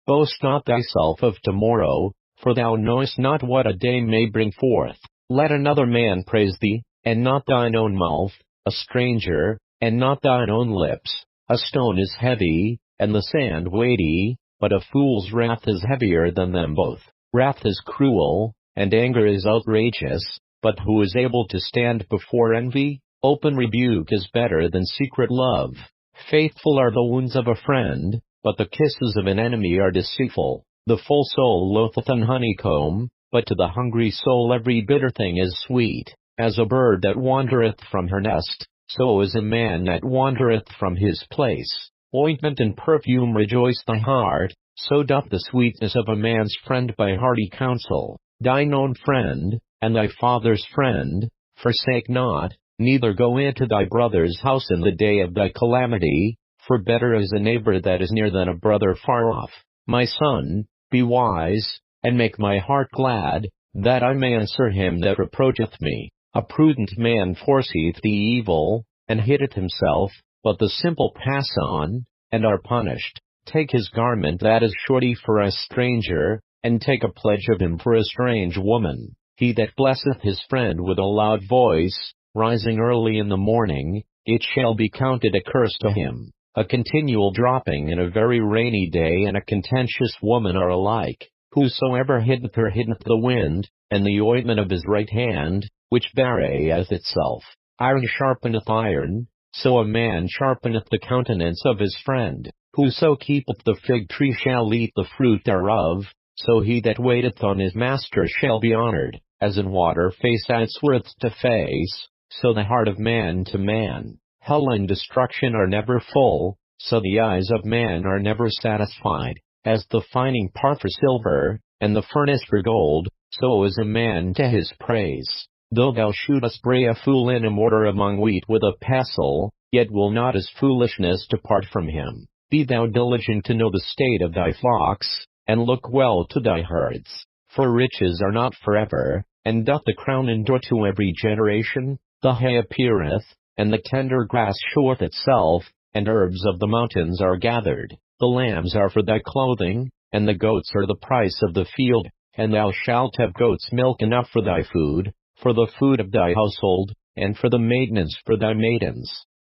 Boast not thyself of tomorrow, for thou knowest not what a day may bring forth. Let another man praise thee, and not thine own mouth, a stranger, and not thine own lips. A stone is heavy, and the sand weighty, but a fool's wrath is heavier than them both. Wrath is cruel, and anger is outrageous, but who is able to stand before envy? Open rebuke is better than secret love. Faithful are the wounds of a friend, but the kisses of an enemy are deceitful. The full soul loatheth an honeycomb, but to the hungry soul every bitter thing is sweet. As a bird that wandereth from her nest, so is a man that wandereth from his place. Ointment and perfume rejoice the heart, so doth the sweetness of a man's friend by hearty counsel. Thine own friend, and thy father's friend, forsake not, neither go into thy brother's house in the day of thy calamity, for better is a neighbor that is near than a brother far off. My son, be wise, and make my heart glad, that I may answer him that reproacheth me. A prudent man foreseeth the evil, and hideth himself, but the simple pass on, and are punished. Take his garment that is shorty for a stranger, and take a pledge of him for a strange woman. He that blesseth his friend with a loud voice, rising early in the morning, it shall be counted a curse to him. A continual dropping in a very rainy day and a contentious woman are alike. Whosoever hiddeth her hiddeth the wind, and the ointment of his right hand, which beareth itself. Iron sharpeneth iron, so a man sharpeneth the countenance of his friend. Whoso keepeth the fig tree shall eat the fruit thereof, so he that waiteth on his master shall be honored. As in water face answereth to face, so the heart of man to man. Hell and destruction are never full, so the eyes of man are never satisfied. As the fining part for silver, and the furnace for gold, so is a man to his praise. Though thou shouldest bray a fool in a mortar among wheat with a pestle, yet will not his foolishness depart from him. Be thou diligent to know the state of thy flocks, and look well to thy herds. For riches are not forever, and doth the crown endure to every generation? The hay appeareth, and the tender grass showeth itself, and herbs of the mountains are gathered. The lambs are for thy clothing, and the goats are the price of the field, and thou shalt have goats' milk enough for thy food, for the food of thy household, and for the maintenance for thy maidens.